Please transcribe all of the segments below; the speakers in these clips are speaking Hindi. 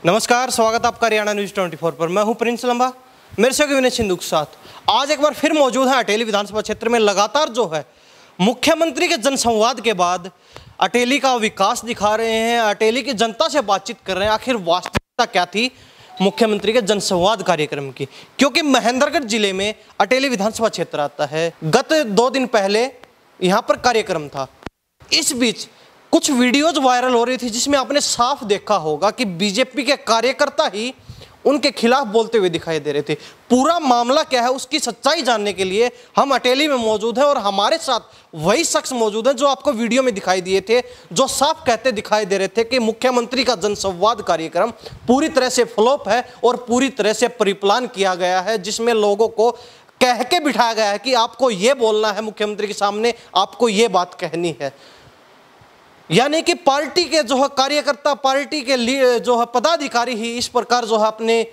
नमस्कार, स्वागत है आपका हरियाणा न्यूज 24 पर। मैं हूं प्रिंस लंबा, मेरे से विनय सिंधु के साथ आज एक बार फिर मौजूद है अटेली विधानसभा क्षेत्र में। लगातार जो है मुख्यमंत्री के जनसंवाद के बाद अटेली का विकास दिखा रहे हैं, अटेली की जनता से बातचीत कर रहे हैं। आखिर वास्तविकता क्या थी मुख्यमंत्री के जनसंवाद कार्यक्रम की, क्योंकि महेंद्रगढ़ जिले में अटेली विधानसभा क्षेत्र आता है। गत 2 दिन पहले यहाँ पर कार्यक्रम था। इस बीच कुछ वीडियोज वायरल हो रही थी जिसमें आपने साफ देखा होगा कि बीजेपी के कार्यकर्ता ही उनके खिलाफ बोलते हुए दिखाई दे रहे थे। पूरा मामला क्या है उसकी सच्चाई जानने के लिए हम अटेली में मौजूद हैं और हमारे साथ वही शख्स मौजूद हैं जो आपको वीडियो में दिखाई दिए थे, जो साफ कहते दिखाई दे रहे थे कि मुख्यमंत्री का जनसंवाद कार्यक्रम पूरी तरह से फ्लॉप है और पूरी तरह से परिप्लान किया गया है, जिसमें लोगों को कह के बिठाया गया है कि आपको ये बोलना है मुख्यमंत्री के सामने, आपको ये बात कहनी है। यानी कि पार्टी के जो है कार्यकर्ता, पार्टी के जो है पदाधिकारी ही इस प्रकार जो है अपने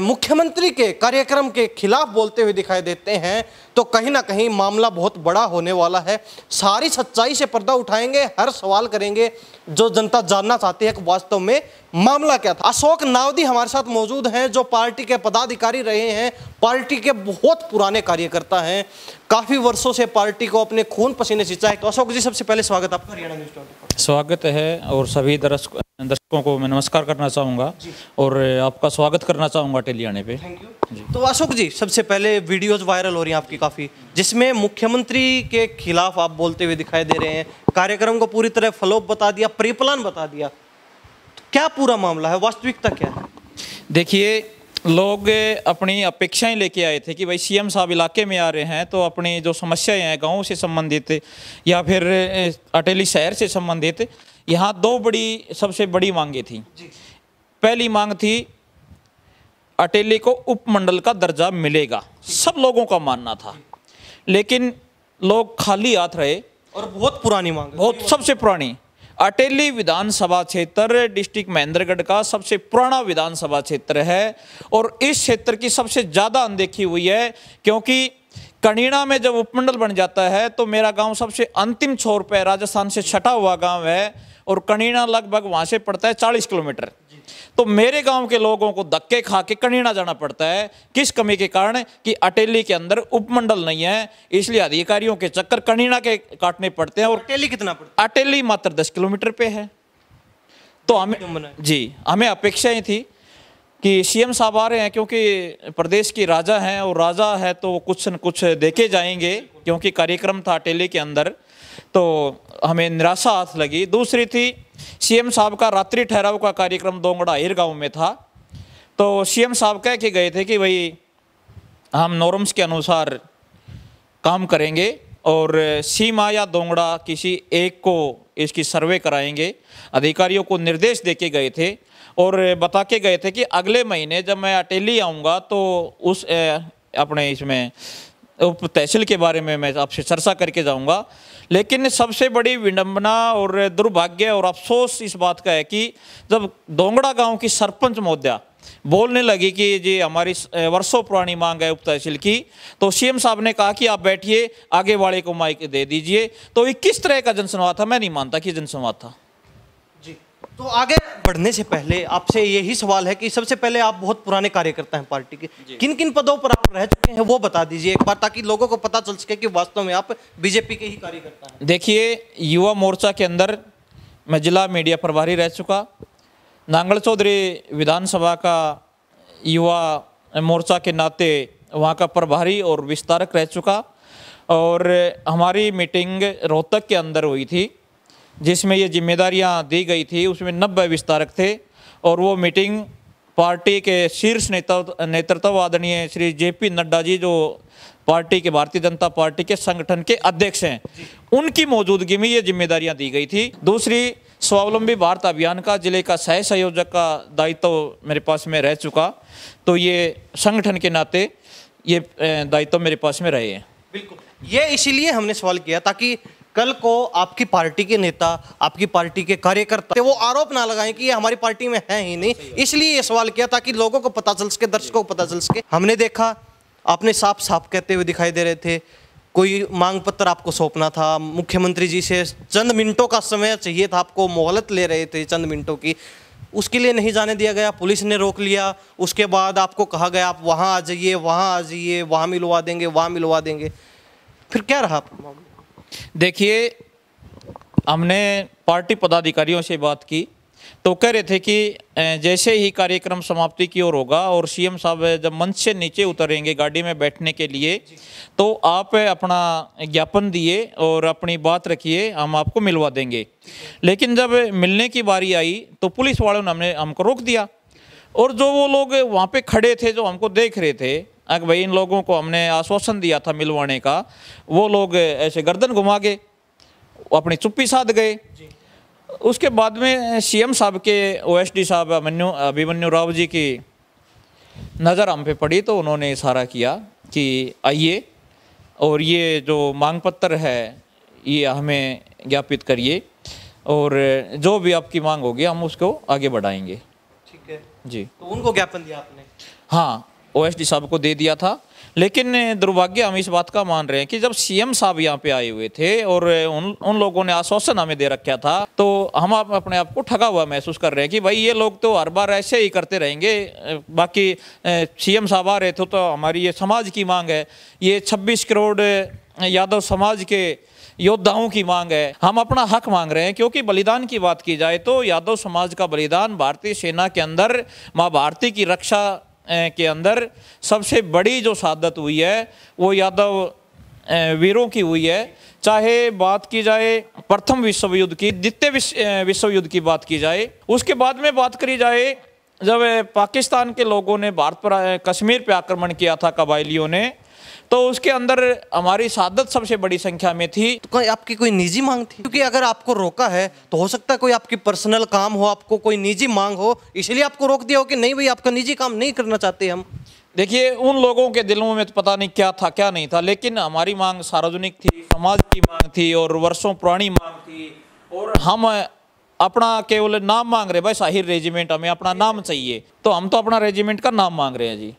मुख्यमंत्री के कार्यक्रम के खिलाफ बोलते हुए दिखाई देते हैं, तो कहीं ना कहीं मामला बहुत बड़ा होने वाला है। सारी सच्चाई से पर्दा उठाएंगे, हर सवाल करेंगे जो जनता जानना चाहती है कि वास्तव में मामला क्या था। अशोक नावदी हमारे साथ मौजूद हैं, जो पार्टी के पदाधिकारी रहे हैं, पार्टी के बहुत पुराने कार्यकर्ता हैं, काफी वर्षों से पार्टी को अपने खून पसीने सिंचा है। तो अशोक जी, सबसे पहले स्वागत आपका हरियाणा न्यूज 24। स्वागत है और सभी दर्शकों को मैं नमस्कार करना चाहूँगा और आपका स्वागत करना चाहूँगा अटेली आने पे। Thank you. तो अशोक जी, सबसे पहले वीडियोज वायरल हो रही हैं आपकी काफ़ी, जिसमें मुख्यमंत्री के खिलाफ आप बोलते हुए दिखाई दे रहे हैं। कार्यक्रम को पूरी तरह फ्लॉप बता दिया, प्री-प्लान बता दिया। तो क्या पूरा मामला है, वास्तविकता क्या है? देखिए, लोग अपनी अपेक्षाएं लेके आए थे कि भाई सीएम साहब इलाके में आ रहे हैं तो अपनी जो समस्याएं हैं गाँव से संबंधित या फिर अटेली शहर से संबंधित, यहाँ 2 सबसे बड़ी मांगे थी। पहली मांग थी अटेली को उपमंडल का दर्जा मिलेगा, सब लोगों का मानना था, लेकिन लोग खाली हाथ रहे। और बहुत पुरानी मांग, बहुत सबसे पुरानी अटेली विधानसभा क्षेत्र डिस्ट्रिक्ट महेंद्रगढ़ का सबसे पुराना विधानसभा क्षेत्र है और इस क्षेत्र की सबसे ज़्यादा अनदेखी हुई है, क्योंकि कनीना में जब उपमंडल बन जाता है तो मेरा गांव सबसे अंतिम छोर पे राजस्थान से छटा हुआ गांव है और कनीना लगभग वहाँ से पड़ता है 40 किलोमीटर। तो मेरे गांव के लोगों को धक्के खा के कनीना जाना पड़ता है। किस कमी के कारण कि अटेली के अंदर उपमंडल नहीं है, इसलिए अधिकारियों के चक्कर कनीना के काटने पड़ते हैं। और अटेली कितना पड़ता है? अटेली मात्र 10 किलोमीटर पे है। तो हमें अपेक्षाएं थी कि सीएम साहब आ रहे हैं, क्योंकि प्रदेश की राजा हैं और राजा है तो कुछ न कुछ देके जाएंगे, क्योंकि कार्यक्रम था अटेली के अंदर, तो हमें निराशा हाथ लगी। दूसरी थी सीएम साहब का रात्रि ठहराव का कार्यक्रम दोंगड़ा हिर गाँव में था, तो सीएम साहब कह के गए थे कि भाई हम नॉर्म्स के अनुसार काम करेंगे और सीमा या दोंगड़ा किसी एक को इसकी सर्वे कराएंगे। अधिकारियों को निर्देश देके गए थे और बता के गए थे कि अगले महीने जब मैं अटेली आऊँगा तो उस अपने इसमें उप तहसील के बारे में मैं आपसे चर्चा करके जाऊंगा। लेकिन सबसे बड़ी विडंबना और दुर्भाग्य और अफसोस इस बात का है कि जब दोंगड़ा गांव की सरपंच महोदया बोलने लगी कि जी हमारी वर्षों पुरानी मांग है उप तहसील की, तो सीएम साहब ने कहा कि आप बैठिए, आगे वाले को माइक दे दीजिए। तो ये किस तरह का जनसंवाद था? मैं नहीं मानता कि जनसंवाद था। तो आगे बढ़ने से पहले आपसे यही सवाल है कि सबसे पहले आप बहुत पुराने कार्यकर्ता हैं पार्टी के, किन किन पदों पर आप रह चुके हैं वो बता दीजिए एक बार, ताकि लोगों को पता चल सके कि वास्तव में आप बीजेपी के ही कार्यकर्ता हैं। देखिए, युवा मोर्चा के अंदर मैं जिला मीडिया प्रभारी रह चुका, नांगल चौधरी विधानसभा का युवा मोर्चा के नाते वहाँ का प्रभारी और विस्तारक रह चुका, और हमारी मीटिंग रोहतक के अंदर हुई थी जिसमें ये जिम्मेदारियां दी गई थी। उसमें 90 विस्तारक थे और वो मीटिंग पार्टी के शीर्ष नेतृत्व आदरणीय श्री जेपी नड्डा जी, जो पार्टी के भारतीय जनता पार्टी के संगठन के अध्यक्ष हैं, उनकी मौजूदगी में ये जिम्मेदारियां दी गई थी। दूसरी, स्वावलंबी भारत अभियान का जिले का सह संयोजक का दायित्व मेरे पास में रह चुका, तो ये संगठन के नाते ये दायित्व मेरे पास में रहे हैं। बिल्कुल, ये इसीलिए हमने सवाल किया ताकि कल को आपकी पार्टी के नेता, आपकी पार्टी के कार्यकर्ता वो आरोप ना लगाएं कि ये हमारी पार्टी में है ही नहीं। इसलिए ये सवाल किया ताकि लोगों को पता चल सके, दर्शकों को पता चल सके। हमने देखा आपने साफ साफ कहते हुए दिखाई दे रहे थे, कोई मांग पत्र आपको सौंपना था, मुख्यमंत्री जी से चंद मिनटों का समय चाहिए था, आपको मोहलत ले रहे थे चंद मिनटों की। उसके लिए नहीं जाने दिया गया, पुलिस ने रोक लिया, उसके बाद आपको कहा गया आप वहाँ आ जाइए, वहाँ आ जाइए, वहाँ मिलवा देंगे, वहाँ मिलवा देंगे, फिर क्या रहा आपका मामला? देखिए, हमने पार्टी पदाधिकारियों से बात की तो कह रहे थे कि जैसे ही कार्यक्रम समाप्ति की ओर होगा और सीएम साहब जब मंच से नीचे उतरेंगे गाड़ी में बैठने के लिए, तो आप अपना ज्ञापन दिए और अपनी बात रखिए, हम आपको मिलवा देंगे। लेकिन जब मिलने की बारी आई तो पुलिस वालों ने हमको रोक दिया, और जो वो लोग वहाँ पे खड़े थे जो हमको देख रहे थे, अगर भाई इन लोगों को हमने आश्वासन दिया था मिलवाने का, वो लोग ऐसे गर्दन घुमा के अपनी चुप्पी साध गए। उसके बाद में सीएम साहब के ओएसडी साहब अभिमन्यु राव जी की नज़र हम पे पड़ी तो उन्होंने इशारा किया कि आइए और ये जो मांग पत्र है ये हमें ज्ञापित करिए, और जो भी आपकी मांग होगी हम उसको आगे बढ़ाएंगे। ठीक है जी। तो उनको ज्ञापन दिया आपने? हाँ, ओएसडी साहब को दे दिया था। लेकिन दुर्भाग्य हम इस बात का मान रहे हैं कि जब सीएम साहब यहाँ पे आए हुए थे और उन लोगों ने आश्वासन हमें दे रखा था, तो हम अपने आप को ठगा हुआ महसूस कर रहे हैं कि भाई ये लोग तो हर बार ऐसे ही करते रहेंगे। बाकी सीएम साहब आ रहे थे तो हमारी ये समाज की मांग है, ये 26 करोड़ यादव समाज के योद्धाओं की मांग है, हम अपना हक मांग रहे हैं। क्योंकि बलिदान की बात की जाए तो यादव समाज का बलिदान भारतीय सेना के अंदर माँ भारती की रक्षा के अंदर सबसे बड़ी जो शहादत हुई है वो यादव वीरों की हुई है। चाहे बात की जाए प्रथम विश्व युद्ध की, द्वितीय विश्व युद्ध की बात की जाए, उसके बाद में बात करी जाए जब पाकिस्तान के लोगों ने भारत पर कश्मीर पे आक्रमण किया था कबायलियों ने, तो उसके अंदर हमारी शहादत सबसे बड़ी संख्या में थी। तो कोई आपकी कोई निजी मांग थी? क्योंकि अगर आपको रोका है तो हो सकता है कोई आपकी पर्सनल काम हो, आपको कोई निजी मांग हो, इसलिए आपको रोक दिया हो कि नहीं भाई आपका निजी काम नहीं करना चाहते हम। देखिए, उन लोगों के दिलों में तो पता नहीं क्या था क्या नहीं था, लेकिन हमारी मांग सार्वजनिक थी, समाज की मांग थी और वर्षों पुरानी मांग थी, और हम अपना केवल नाम मांग रहे, भाई साहिर रेजिमेंट हमें अपना नाम चाहिए, तो हम तो अपना रेजिमेंट का नाम मांग रहे हैं जी।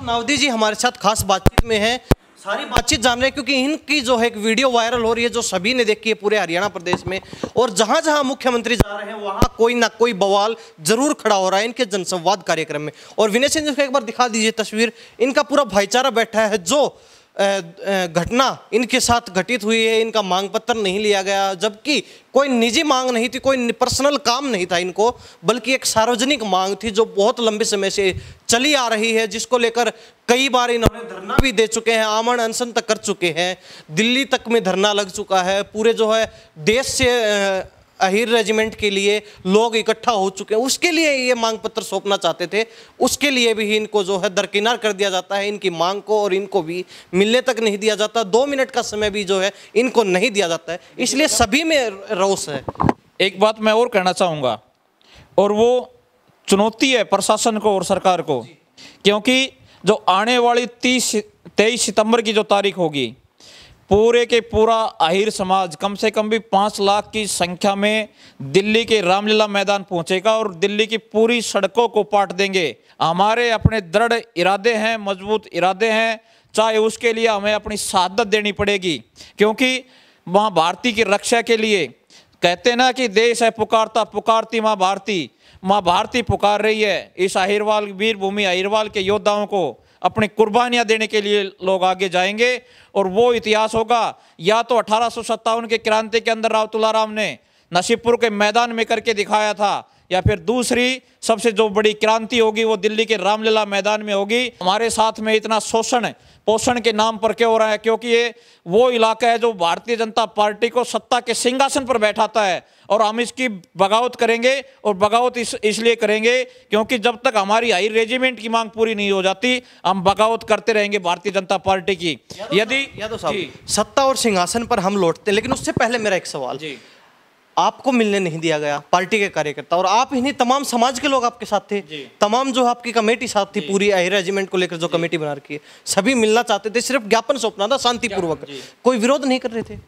नावदी जी हमारे साथ खास बातचीत में है, सारी बातचीत जान रहे हैं क्योंकि इनकी जो है एक वीडियो वायरल हो रही है जो सभी ने देखी है पूरे हरियाणा प्रदेश में, और जहां जहां मुख्यमंत्री जा रहे हैं वहां कोई ना कोई बवाल जरूर खड़ा हो रहा है इनके जनसंवाद कार्यक्रम में। और विनय सिंह जी को एक बार दिखा दीजिए तस्वीर, इनका पूरा भाईचारा बैठा है। जो घटना इनके साथ घटित हुई है, इनका मांग पत्र नहीं लिया गया, जबकि कोई निजी मांग नहीं थी, कोई पर्सनल काम नहीं था इनको, बल्कि एक सार्वजनिक मांग थी जो बहुत लंबे समय से चली आ रही है, जिसको लेकर कई बार इन्होंने धरना भी दे चुके हैं, आमरण अनशन तक कर चुके हैं, दिल्ली तक में धरना लग चुका है, पूरे जो है देश से अहीर रेजिमेंट के लिए लोग इकट्ठा हो चुके हैं। उसके लिए ये मांग पत्र सौंपना चाहते थे, उसके लिए भी इनको जो है दरकिनार कर दिया जाता है, इनकी मांग को, और इनको भी मिलने तक नहीं दिया जाता, 2 मिनट का समय भी जो है इनको नहीं दिया जाता है, इसलिए सभी में रोष है। एक बात मैं और कहना चाहूँगा, और वो चुनौती है प्रशासन को और सरकार को, क्योंकि जो आने वाली 23 सितंबर की जो तारीख होगी, पूरे के पूरा आहिर समाज कम से कम भी 5 लाख की संख्या में दिल्ली के रामलीला मैदान पहुंचेगा और दिल्ली की पूरी सड़कों को पाट देंगे। हमारे अपने दृढ़ इरादे हैं, मजबूत इरादे हैं, चाहे उसके लिए हमें अपनी शहादत देनी पड़ेगी, क्योंकि माँ भारती की रक्षा के लिए कहते ना कि देश है पुकारता पुकारती माँ भारती पुकार रही है। इस अहिरवाल वीर भूमि अहिरवाल के योद्धाओं को अपनी कुर्बानियां देने के लिए लोग आगे जाएंगे, और वो इतिहास होगा या तो 1857 के क्रांति के अंदर राव तुलाराम ने नसीबपुर के मैदान में करके दिखाया था, या फिर दूसरी सबसे जो बड़ी क्रांति होगी वो दिल्ली के रामलीला मैदान में होगी। हमारे साथ में इतना शोषण पोषण के नाम पर क्यों हो रहा है? क्योंकि ये वो इलाका है जो भारतीय जनता पार्टी को सत्ता के सिंहासन पर बैठाता है, और हम इसकी बगावत करेंगे, और बगावत इसलिए करेंगे क्योंकि जब तक हमारी हाई रेजिमेंट की मांग पूरी नहीं हो जाती हम बगावत करते रहेंगे भारतीय जनता पार्टी की। यदि यादव साहब सत्ता और सिंहासन पर हम लौटते, लेकिन उससे पहले मेरा एक सवाल जी, आपको मिलने नहीं दिया गया पार्टी के कार्यकर्ता, और आप इन्हीं तमाम समाज के लोग आपके साथ थे, तमाम जो आपकी कमेटी साथ थी पूरी अहीर रेजिमेंट को लेकर जो कमेटी बना रखी है, सभी मिलना चाहते थे, सिर्फ ज्ञापन सौंपना था शांतिपूर्वक, कोई विरोध नहीं कर रहे थे?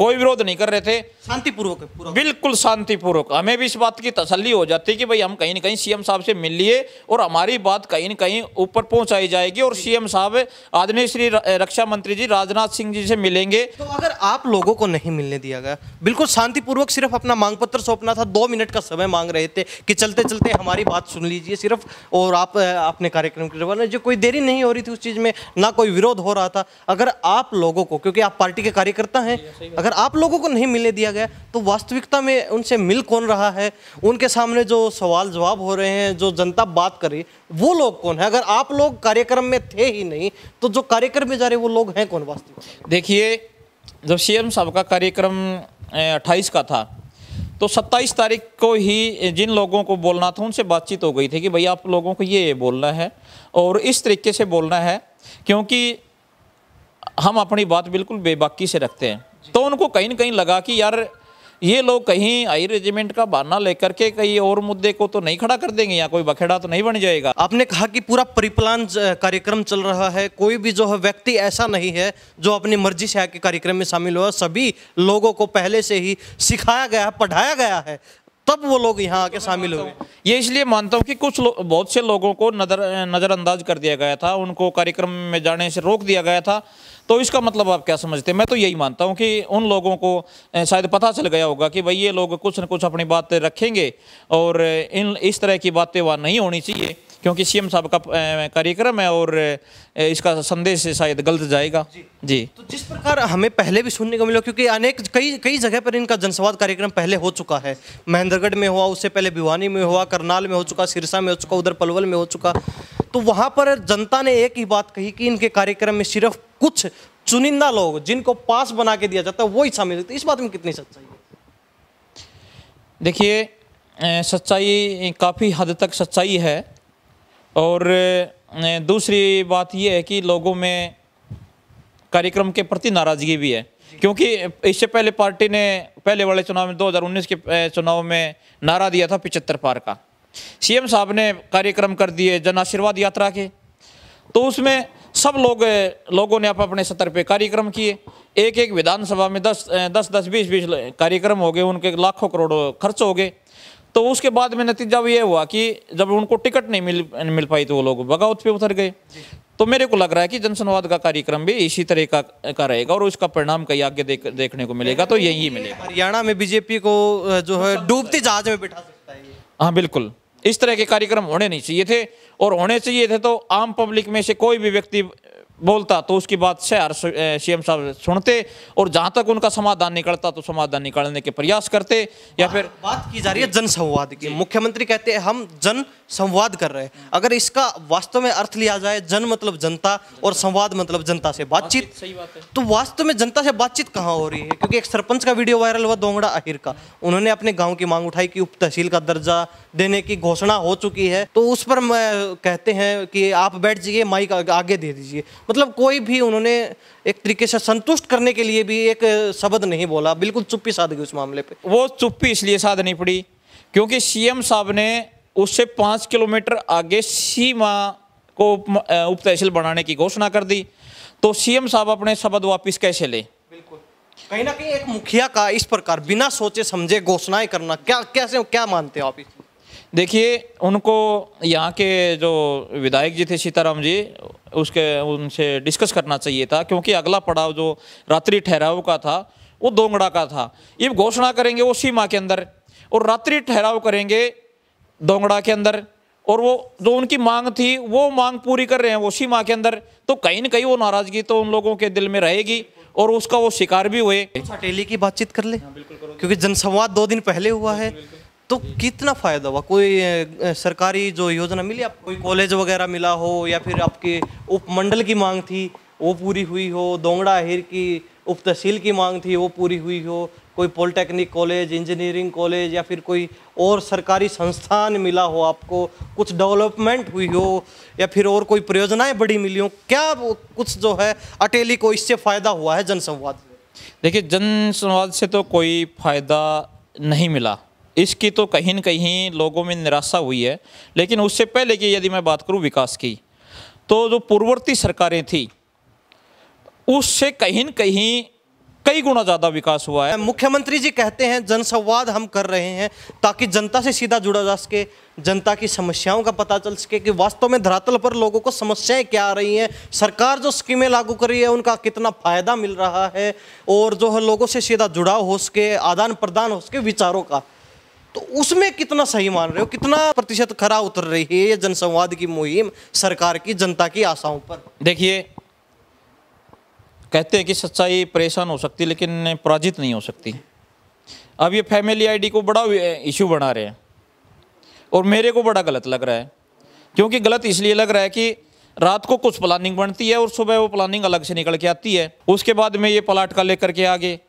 कोई विरोध नहीं कर रहे थे, शांतिपूर्वक है पूरा। बिल्कुल शांतिपूर्वक। हमें भी इस बात की तसल्ली हो जाती कि भाई हम कहीं ना कहीं सीएम साहब से मिल लिए और हमारी बात कहीं ना कहीं ऊपर पहुंचाई जाएगी और सीएम साहब आदरणीय श्री रक्षा मंत्री जी राजनाथ सिंह जी से मिलेंगे। तो अगर आप लोगों को नहीं मिलने दिया गया, बिल्कुल शांतिपूर्वक सिर्फ अपना मांग पत्र सौंपना था, 2 मिनट का समय मांग रहे थे कि चलते चलते हमारी बात सुन लीजिए सिर्फ, और आप अपने कार्यक्रम के रवाना, जो कोई देरी नहीं हो रही थी उस चीज़ में, ना कोई विरोध हो रहा था। अगर आप लोगों को, क्योंकि आप पार्टी के कार्यकर्ता हैं, अगर आप लोगों को नहीं मिलने दिया गया तो वास्तविकता में उनसे मिल कौन रहा है? उनके सामने जो सवाल जवाब हो रहे हैं, जो जनता बात कर रही है, वो लोग कौन है? अगर आप लोग कार्यक्रम में थे ही नहीं तो जो कार्यक्रम में जा रहे वो लोग हैं कौन वास्तविक? देखिए, जब सीएम साहब का कार्यक्रम 28 का था तो 27 तारीख को ही जिन लोगों को बोलना था उनसे बातचीत हो गई थी कि भाई आप लोगों को ये बोलना है और इस तरीके से बोलना है, क्योंकि हम अपनी बात बिल्कुल बेबाकी से रखते हैं। तो उनको कहीं ना कहीं लगा कि यार ये लोग कहीं हाई रेजिमेंट का बहाना लेकर के कहीं और मुद्दे को तो नहीं खड़ा कर देंगे, या कोई बखेड़ा तो नहीं बन जाएगा। आपने कहा कि पूरा परिप्लान कार्यक्रम चल रहा है, कोई भी जो है व्यक्ति ऐसा नहीं है जो अपनी मर्जी से आके कार्यक्रम में शामिल हुआ, सभी लोगों को पहले से ही सिखाया गया है, पढ़ाया गया है, तब वो लोग यहाँ आके शामिल हुए। ये इसलिए मानता हूँ कि कुछ बहुत से लोगों को नज़रअंदाज कर दिया गया था, उनको कार्यक्रम में जाने से रोक दिया गया था। तो इसका मतलब आप क्या समझते हैं? मैं तो यही मानता हूँ कि उन लोगों को शायद पता चल गया होगा कि भाई ये लोग कुछ न कुछ अपनी बातें रखेंगे और इस तरह की बातें वहाँ नहीं होनी चाहिए, क्योंकि सीएम साहब का कार्यक्रम है और इसका संदेश शायद गलत जाएगा। जी। तो जिस प्रकार हमें पहले भी सुनने को मिला, क्योंकि अनेक कई जगह पर इनका जनसंवाद कार्यक्रम पहले हो चुका है, महेंद्रगढ़ में हुआ, उससे पहले भिवानी में हुआ, करनाल में हो चुका, सिरसा में हो चुका, उधर पलवल में हो चुका। तो वहाँ पर जनता ने एक ही बात कही कि इनके कार्यक्रम में सिर्फ कुछ चुनिंदा लोग जिनको पास बना के दिया जाता है वो ही शामिल होते। इस बात में कितनी सच्चाई है? देखिए, सच्चाई काफ़ी हद तक सच्चाई है, और दूसरी बात यह है कि लोगों में कार्यक्रम के प्रति नाराज़गी भी है, क्योंकि इससे पहले पार्टी ने पहले वाले चुनाव में 2019 के चुनाव में नारा दिया था 75 पार का। सीएम साहब ने कार्यक्रम कर दिए जन आशीर्वाद यात्रा के, तो उसमें सब लोगों ने अपने स्तर पे कार्यक्रम किए। एक विधानसभा में 10-20 कार्यक्रम हो गए, उनके लाखों करोड़ों खर्च हो गए। तो उसके बाद में नतीजा ये हुआ कि जब उनको टिकट नहीं मिल पाई तो वो लोग बगावत पे उतर गए। तो मेरे को लग रहा है कि जनसंवाद का कार्यक्रम भी इसी तरह का रहेगा और उसका परिणाम कहीं आगे देखने को मिलेगा, तो यही मिलेगा। हरियाणा में बीजेपी को जो है डूबती जहाज में बिठा सकता है। हाँ बिल्कुल, इस तरह के कार्यक्रम होने नहीं चाहिए थे, और होने चाहिए थे तो आम पब्लिक में से कोई भी व्यक्ति बोलता तो उसकी बात से सीएम साहब सुनते, और जहां तक उनका समाधान निकलता तो समाधान निकालने के प्रयास करते। या फिर बात की जा रही है जनसंवाद की, मुख्यमंत्री कहते हैं हम जन संवाद कर रहे हैं। अगर इसका वास्तव में अर्थ लिया जाए, जन मतलब जनता और संवाद मतलब जनता से बातचीत, सही बात है। तो वास्तव में जनता से बातचीत कहाँ हो रही है? क्योंकि एक सरपंच का वीडियो वायरल हुआ दोंगड़ा आहिर का, उन्होंने अपने गांव की मांग उठाई कि उप तहसील का दर्जा देने की घोषणा हो चुकी है, तो उस पर कहते हैं कि आप बैठ जाइए, माइक आगे दे दीजिए। मतलब कोई भी उन्होंने एक तरीके से संतुष्ट करने के लिए भी एक शब्द नहीं बोला, बिल्कुल चुप्पी साध गई उस मामले पे। वो चुप्पी इसलिए साधनी पड़ी क्योंकि सीएम साहब ने उससे 5 किलोमीटर आगे सीमा को उप तहसील बनाने की घोषणा कर दी, तो सीएम साहब अपने शब्द वापिस कैसे ले? बिल्कुल, कहीं ना कहीं एक मुखिया का इस प्रकार बिना सोचे समझे घोषणाएं करना, क्या मानते हो आप इसमें? देखिए, उनको यहाँ के जो विधायक जी थे सीताराम जी, उनसे डिस्कस करना चाहिए था, क्योंकि अगला पड़ाव जो रात्रि ठहराव का था वो दोंगड़ा का था। ये घोषणा करेंगे वो सीमा के अंदर और रात्रि ठहराव करेंगे दोंगड़ा के अंदर, और वो जो उनकी मांग थी वो मांग पूरी कर रहे हैं वो सीमा के अंदर, तो कहीं ना कहीं वो नाराजगी तो उन लोगों के दिल में रहेगी और उसका वो शिकार भी हुए। अटेली की बातचीत कर ले, क्योंकि जनसंवाद 2 दिन पहले हुआ है, तो कितना फायदा हुआ? कोई सरकारी जो योजना मिली आपको, कोई कॉलेज वगैरह मिला हो, या फिर आपके उपमंडल की मांग थी वो पूरी हुई हो, दोंगड़ा अहिर की उप तहसील की मांग थी वो पूरी हुई हो, कोई पॉलिटेक्निक कॉलेज, इंजीनियरिंग कॉलेज या फिर कोई और सरकारी संस्थान मिला हो आपको, कुछ डेवलपमेंट हुई हो, या फिर और कोई परियोजनाएं बड़ी मिली हो, क्या कुछ जो है अटेली को इससे फायदा हुआ है जनसंवाद से? देखिए, जनसंवाद से तो कोई फायदा नहीं मिला, इसकी तो कहीं न कहीं लोगों में निराशा हुई है। लेकिन उससे पहले की यदि मैं बात करूं विकास की, तो जो पूर्ववर्ती सरकारें थी उससे कहीं न कहीं कई गुना ज़्यादा विकास हुआ है। मुख्यमंत्री जी कहते हैं जनसंवाद हम कर रहे हैं ताकि जनता से सीधा जुड़ा जा सके, जनता की समस्याओं का पता चल सके कि वास्तव में धरातल पर लोगों को समस्याएं क्या आ रही हैं, सरकार जो स्कीमें लागू कर रही है उनका कितना फायदा मिल रहा है, और जो है लोगों से सीधा जुड़ाव हो सके, आदान प्रदान हो सके विचारों का। तो उसमें कितना सही मान रहे हो, कितना प्रतिशत खरा उतर रही है ये जनसंवाद की मुहिम सरकार की जनता की आशाओं पर? देखिए, कहते हैं कि सच्चाई परेशान हो सकती है लेकिन पराजित नहीं हो सकती। अब ये फैमिली आईडी को बड़ा इशू बना रहे हैं और मेरे को बड़ा गलत लग रहा है। क्योंकि गलत इसलिए लग रहा है कि रात को कुछ प्लानिंग बनती है और सुबह वो प्लानिंग अलग से निकल के आती है। उसके बाद में ये प्लाट का लेकर के आगे,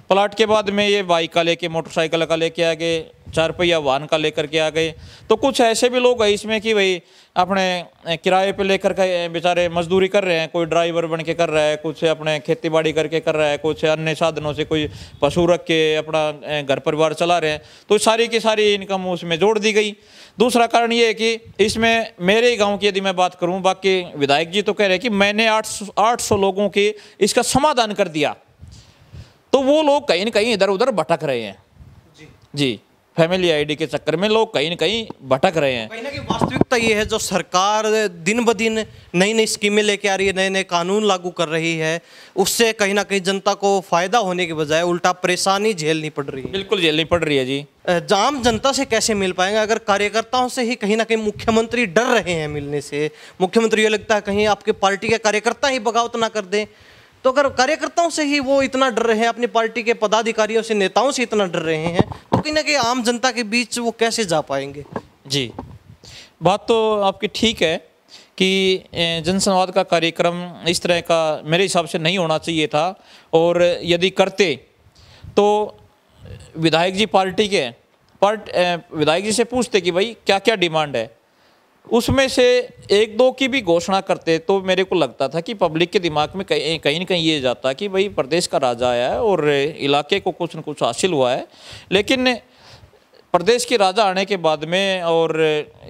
प्लाट के बाद में ये बाइक का लेके, मोटरसाइकिल का लेके आ गए, 4 पहिया वाहन का लेकर के आ गए। तो कुछ ऐसे भी लोग हैं इसमें कि भाई अपने किराए पे लेकर के बेचारे मजदूरी कर रहे हैं, कोई ड्राइवर बन के कर रहा है, कुछ अपने खेती बाड़ी करके कर रहा है, कुछ अन्य साधनों से कोई पशु रख के अपना घर परिवार चला रहे हैं। तो सारी की सारी इनकम उसमें जोड़ दी गई। दूसरा कारण ये है कि इसमें मेरे गाँव की यदि मैं बात करूँ, बाकी विधायक जी तो कह रहे हैं कि मैंने 800 लोगों के इसका समाधान कर दिया। तो वो लोग कहीं न कहीं इधर उधर भटक रहे हैं जी, फैमिली आईडी के चक्कर में लोग कहीं न कहीं भटक रहे हैं। कहीं ना कहीं वास्तविकता ये है, जो सरकार दिन ब दिन नई नई स्कीमें लेके आ रही है, नए नए कानून लागू कर रही है, उससे कहीं ना कहीं जनता को फायदा होने के बजाय उल्टा परेशानी झेलनी पड़ रही है। बिल्कुल झेलनी पड़ रही है जी। आम जनता से कैसे मिल पाएंगे अगर कार्यकर्ताओं से ही कहीं ना कहीं मुख्यमंत्री डर रहे हैं मिलने से? मुख्यमंत्री ये लगता है कहीं आपके पार्टी के कार्यकर्ता ही बगावत ना कर दें। तो अगर कार्यकर्ताओं से ही वो इतना डर रहे हैं, अपनी पार्टी के पदाधिकारियों से, नेताओं से इतना डर रहे हैं, तो कहीं ना कहीं आम जनता के बीच वो कैसे जा पाएंगे? जी, बात तो आपकी ठीक है कि जनसंवाद का कार्यक्रम इस तरह का मेरे हिसाब से नहीं होना चाहिए था। और यदि करते तो विधायक जी पार्टी के विधायक जी से पूछते कि भाई क्या क्या डिमांड है, उसमें से 1-2 की भी घोषणा करते तो मेरे को लगता था कि पब्लिक के दिमाग में कहीं न कहीं ये जाता कि भाई प्रदेश का राजा आया है और इलाके को कुछ न कुछ हासिल हुआ है। लेकिन प्रदेश के राजा आने के बाद में और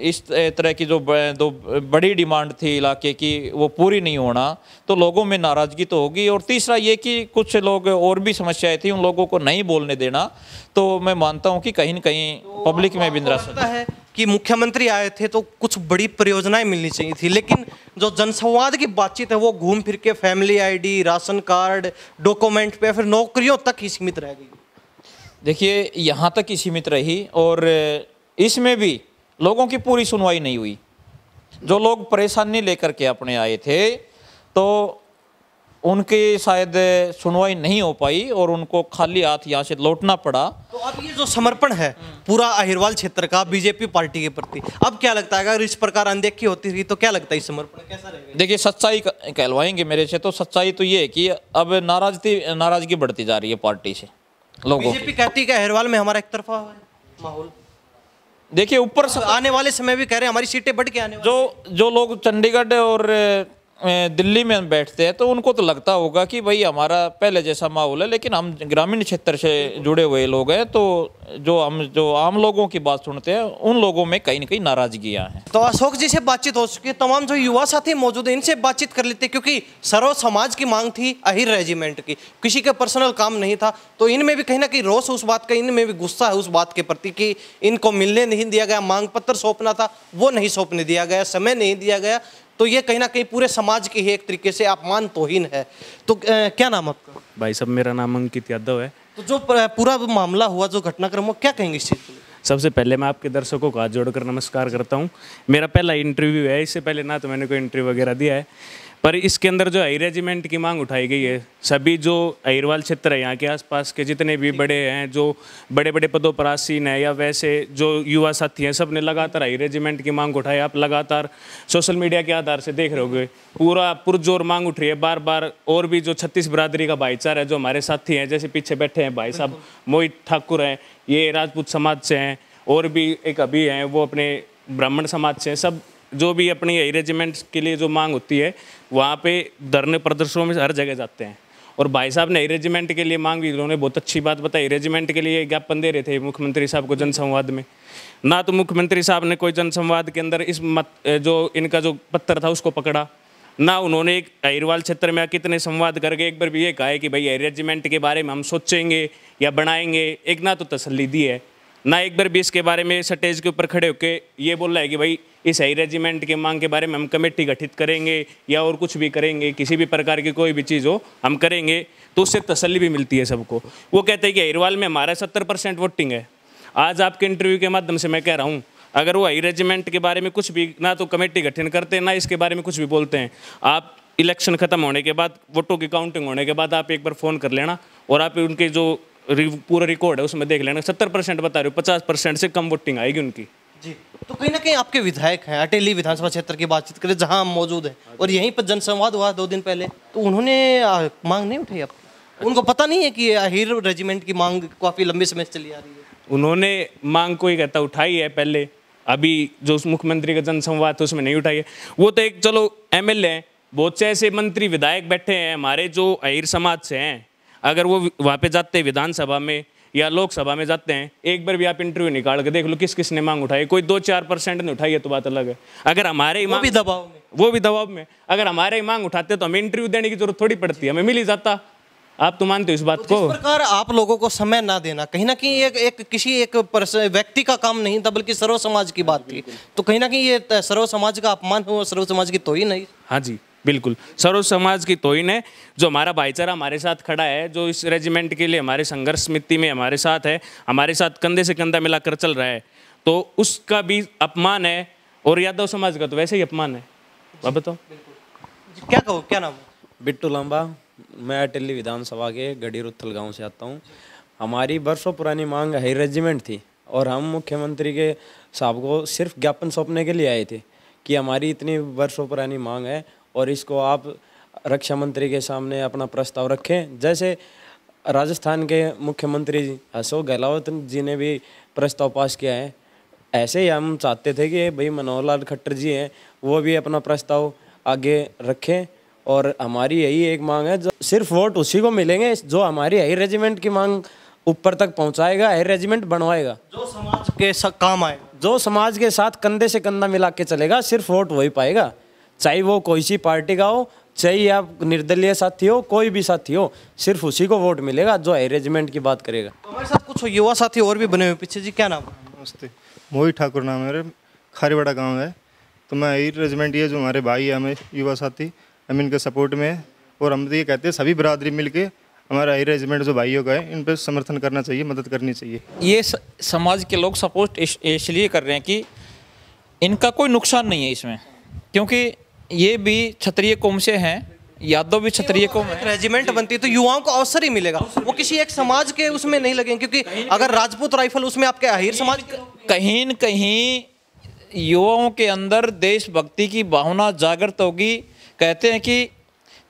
इस तरह की जो दो बड़ी डिमांड थी इलाके की वो पूरी नहीं होना, तो लोगों में नाराज़गी तो होगी। और तीसरा ये कि कुछ लोग और भी समस्याएं थी, उन लोगों को नहीं बोलने देना। तो मैं मानता हूं कि कहीं न कहीं पब्लिक में भी निराशा है कि मुख्यमंत्री आए थे तो कुछ बड़ी परियोजनाएं मिलनी चाहिए थी, लेकिन जो जनसंवाद की बातचीत है वो घूम फिर के family ID, ration card, document पे, फिर नौकरियों तक ही सीमित रह गई। देखिए, यहाँ तक ही सीमित रही और इसमें भी लोगों की पूरी सुनवाई नहीं हुई। जो लोग परेशानी लेकर के अपने आए थे तो उनकी शायद सुनवाई नहीं हो पाई और उनको खाली हाथ यहाँ से लौटना पड़ा। तो अब ये जो समर्पण है पूरा अहिरवाल क्षेत्र का बीजेपी पार्टी के प्रति, अब क्या लगता है अगर इस प्रकार अनदेखी होती रही तो क्या लगता है इस समर्पण कैसा रहेगा? देखिए, सच्चाई कहलवाएंगे मेरे से, तो सच्चाई तो ये है कि अब नाराजगी बढ़ती जा रही है पार्टी से लोगों। बीजेपी कहती है कि अहिरवाल में हमारा एक तरफा माहौल। देखिए, ऊपर आने वाले समय भी कह रहे हैं हमारी सीटें बढ़ के आने वाली। जो लोग चंडीगढ़ और दिल्ली में बैठते हैं तो उनको तो लगता होगा कि भाई हमारा पहले जैसा माहौल है, लेकिन हम ग्रामीण क्षेत्र से जुड़े हुए लोग हैं, तो जो आम लोगों की बात सुनते हैं उन लोगों में कहीं न कहीं नाराजगियां हैं। तो अशोक जी से बातचीत हो चुकी है, तमाम जो युवा साथी मौजूद है इनसे बातचीत कर लेते, क्योंकि सर्व समाज की मांग थी अहिर रेजिमेंट की, किसी का पर्सनल काम नहीं था। तो इनमें भी कहीं ना कहीं रोष उस बात का, इनमें भी गुस्सा है उस बात के प्रति कि इनको मिलने नहीं दिया गया, मांग पत्र सौंपना था वो नहीं सौंपने दिया गया, समय नहीं दिया गया। तो ये कहीं ना कहीं पूरे समाज की ही एक तरीके से अपमान तौहीन है। तो क्या नाम आपका? भाई साहब, मेरा नाम अंकित यादव है। तो जो पूरा मामला हुआ, जो घटनाक्रम हुआ, क्या कहेंगे इस चीज़ के लिए? सबसे पहले मैं आपके दर्शकों को हाथ जोड़कर नमस्कार करता हूं। मेरा पहला इंटरव्यू है, इससे पहले ना तो मैंने कोई इंटरव्यू वगैरह दिया है, पर इसके अंदर जो अहिर रेजिमेंट की मांग उठाई गई है, सभी जो अहिरवाल क्षेत्र है, यहाँ के आसपास के जितने भी बड़े हैं, जो बड़े बड़े पदों पर आसीन है या वैसे जो युवा साथी हैं, सब ने लगातार अहिर रेजिमेंट की मांग उठाई। आप लगातार सोशल मीडिया के आधार से देख रहे होंगे, पूरा पुरजोर मांग उठ रही है बार बार। और भी जो 36 बिरादरी का भाईचारा है, जो हमारे साथी हैं, जैसे पीछे बैठे हैं भाई साहब मोहित ठाकुर हैं, ये राजपूत समाज से हैं, और भी एक अभी हैं वो अपने ब्राह्मण समाज से हैं। सब जो भी अपनी अहिर रेजिमेंट के लिए जो मांग होती है वहाँ पे धरने प्रदर्शनों में हर जगह जाते हैं। और भाई साहब ने अहिर रेजिमेंट के लिए मांग भी, उन्होंने बहुत अच्छी बात बताई। रेजिमेंट के लिए ज्ञापन दे रहे थे मुख्यमंत्री साहब को जनसंवाद में, ना तो मुख्यमंत्री साहब ने कोई जनसंवाद के अंदर इस जो इनका जो पत्र था उसको पकड़ा, ना उन्होंने एक अहिरवाल क्षेत्र में कितने संवाद करके एक बार भी ये कहा है कि भाई एयर रेजिमेंट के बारे में हम सोचेंगे या बनाएंगे, एक ना तो तसल्ली दी है, ना एक बार भी इसके बारे में स्टेज के ऊपर खड़े होकर ये बोल रहा है कि भाई इस एयर रेजिमेंट के मांग के बारे में हम कमेटी गठित करेंगे या और कुछ भी करेंगे, किसी भी प्रकार की कोई भी चीज़ हो हम करेंगे, तो उससे तसल्ली भी मिलती है सबको। वो कहते हैं कि अहिरवाल में हमारा 70% वोटिंग है। आज आपके इंटरव्यू के माध्यम से मैं कह रहा हूँ, अगर वो एयर रेजिमेंट के बारे में कुछ भी ना तो कमेटी गठन करते हैं, ना इसके बारे में कुछ भी बोलते हैं, आप इलेक्शन खत्म होने के बाद, वोटों की काउंटिंग होने के बाद आप एक बार फ़ोन कर लेना और आप उनके जो पूरा रिकॉर्ड है उसमें देख लेना, 70% बता रहे हो, 50% से कम वोटिंग आएगी उनकी। जी, तो कहीं ना कहीं आपके विधायक हैं, अटेली विधानसभा क्षेत्र की बातचीत करें जहां हम मौजूद हैं, और यहीं पर जनसंवाद हुआ 2 दिन पहले, तो उन्होंने मांग नहीं उठाई आपकी? उनको पता नहीं है कि अहिर रेजिमेंट की मांग काफ़ी लंबे समय से चली आ रही है? उन्होंने मांग कोई कहता उठाई है पहले, अभी जो मुख्यमंत्री का जनसंवाद था उसमें नहीं उठाई है। वो तो एक चलो MLA हैं, बहुत से ऐसे मंत्री विधायक बैठे हैं हमारे जो अहिर समाज से हैं, अगर वो वहाँ पे जाते हैं विधानसभा में या लोकसभा में जाते हैं, एक बार भी आप इंटरव्यू निकाल के देख लो किस किस ने मांग उठाई, कोई 2-4% ने उठाई है तो बात अलग है। अगर हमारे ही वो भी दबाव में अगर हमारे ही मांग उठाते तो हमें इंटरव्यू देने की जरूरत थोड़ी पड़ती है, हमें मिल ही जाता। आप तो मानते हो इस बात को? इस प्रकार आप लोगों को समय ना देना कहीं ना कहीं किसी एक व्यक्ति का काम नहीं था, बल्कि सर्व समाज की बात थी, तो कहीं ना कहीं ये सर्व समाज का अपमान हो, सर्व समाज की तौहीन नहीं। हाँ जी बिल्कुल, सर्व समाज की तौहीन है। जो हमारा भाईचारा हमारे साथ खड़ा है, जो इस रेजिमेंट के लिए हमारे संघर्ष समिति में हमारे साथ है, हमारे साथ कंधे से कंधा मिलाकर चल रहा है, तो उसका भी अपमान है, और यादव समाज का तो वैसे ही अपमान है। आप बताओ क्या कहो, क्या नाम है? बिट्टू लांबा, मैं अटेली विधानसभा के गढ़ी रुत्थल गांव से आता हूं। हमारी वर्षों पुरानी मांग हाई रेजिमेंट थी, और हम मुख्यमंत्री के साहब को सिर्फ ज्ञापन सौंपने के लिए आए थे कि हमारी इतनी वर्षों पुरानी मांग है और इसको आप रक्षा मंत्री के सामने अपना प्रस्ताव रखें। जैसे राजस्थान के मुख्यमंत्री अशोक गहलोत जी ने भी प्रस्ताव पास किया है, ऐसे ही हम चाहते थे कि भाई मनोहर लाल खट्टर जी हैं, वो भी अपना प्रस्ताव आगे रखें। और हमारी यही एक मांग है, जो सिर्फ वोट उसी को मिलेंगे जो हमारी हाई रेजिमेंट की मांग ऊपर तक पहुंचाएगा, हाई रेजिमेंट बनवाएगा, जो समाज के काम आए, जो समाज के साथ कंधे से कंधा मिला के चलेगा, सिर्फ वोट वही पाएगा। चाहे वो कोई सी पार्टी का हो, चाहे आप निर्दलीय साथी हो, कोई भी साथी हो, सिर्फ उसी को वोट मिलेगा जो हाई रेजिमेंट की बात करेगा। तो हमारे साथ कुछ युवा साथी और भी बने हुए पीछे। जी क्या नाम है? नमस्ते, मोहित ठाकुर नाम है मेरे, खारीवाड़ा गांव है। तो मैं हाई रेजिमेंट, ये जो हमारे भाई है, हमें युवा साथी, हम इनके सपोर्ट में है, और हम तो ये कहते हैं सभी बरादरी मिलके हमारा हाई रेजिमेंट जो भाइयों का है, इन पर समर्थन करना चाहिए, मदद करनी चाहिए। ये समाज के लोग सपोर्ट इसलिए कर रहे हैं कि इनका कोई नुकसान नहीं है इसमें, क्योंकि ये भी क्षत्रिय कौम से हैं, यादव भी क्षत्रिय कौम है। रेजिमेंट बनती है तो युवाओं को अवसर ही मिलेगा, वो किसी एक समाज के उसमें नहीं लगेंगे, क्योंकि अगर राजपूत राइफल उसमें आपके अहिर समाज कहीं न कहीं युवाओं के अंदर देशभक्ति की भावना जागृत होगी। कहते हैं कि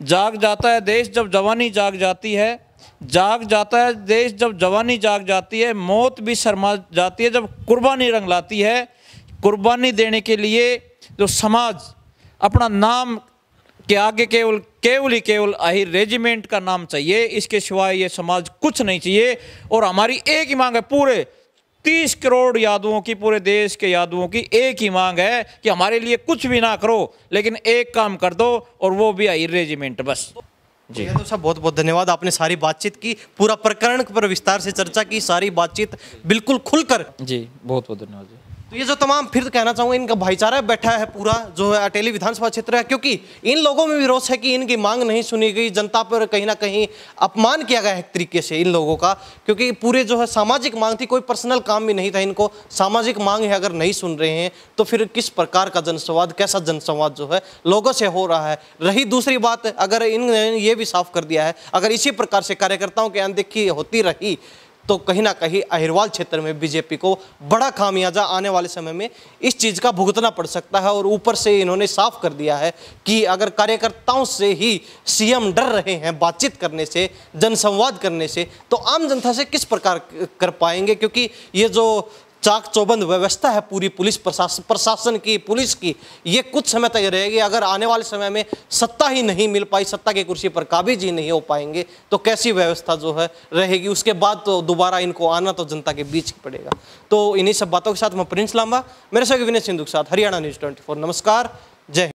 जाग जाता है देश जब जवानी जाग जाती है, जाग जाता है देश जब जवानी जाग जाती है, मौत भी शर्मा जाती है जब कुर्बानी रंग लाती है। कुर्बानी देने के लिए जो समाज अपना नाम के आगे केवल अहिर रेजिमेंट का नाम चाहिए, इसके सिवाय ये समाज कुछ नहीं चाहिए। और हमारी एक ही मांग है, पूरे 30 करोड़ यादवों की, पूरे देश के यादवों की एक ही मांग है कि हमारे लिए कुछ भी ना करो, लेकिन एक काम कर दो, और वो भी अहिर रेजिमेंट बस। जी तो साहब बहुत बहुत धन्यवाद, आपने सारी बातचीत की, पूरा प्रकरण पर विस्तार से चर्चा की, सारी बातचीत बिल्कुल खुलकर। जी बहुत बहुत धन्यवाद जी। तो ये जो तमाम, फिर कहना चाहूँगा, इनका भाईचारा बैठा है पूरा जो है अटेली विधानसभा क्षेत्र है, क्योंकि इन लोगों में भी रोष है कि इनकी मांग नहीं सुनी गई, जनता पर कहीं ना कहीं अपमान किया गया है एक तरीके से इन लोगों का, क्योंकि पूरे जो है सामाजिक मांग थी, कोई पर्सनल काम भी नहीं था इनको, सामाजिक मांग है, अगर नहीं सुन रहे हैं तो फिर किस प्रकार का जनसंवाद, कैसा जनसंवाद जो है लोगों से हो रहा है। रही दूसरी बात, अगर इन्होंने ये भी साफ कर दिया है, अगर इसी प्रकार से कार्यकर्ताओं की अनदेखी होती रही तो कहीं ना कहीं अहिरवाल क्षेत्र में बीजेपी को बड़ा खामियाजा आने वाले समय में इस चीज़ का भुगतना पड़ सकता है। और ऊपर से इन्होंने साफ कर दिया है कि अगर कार्यकर्ताओं से ही सीएम डर रहे हैं बातचीत करने से, जनसंवाद करने से, तो आम जनता से किस प्रकार कर पाएंगे, क्योंकि ये जो चाक चौबंद व्यवस्था है पूरी पुलिस प्रशासन की, पुलिस की, ये कुछ समय तक रहेगी। अगर आने वाले समय में सत्ता ही नहीं मिल पाई, सत्ता की कुर्सी पर काबिज ही नहीं हो पाएंगे, तो कैसी व्यवस्था जो है रहेगी। उसके बाद तो दोबारा इनको आना तो जनता के बीच ही पड़ेगा। तो इन्हीं सब बातों के साथ मैं प्रिंस लांबा, मेरे सहयोगी विनय सिंधु के साथ हरियाणा न्यूज़ 24। नमस्कार, जय हिंद।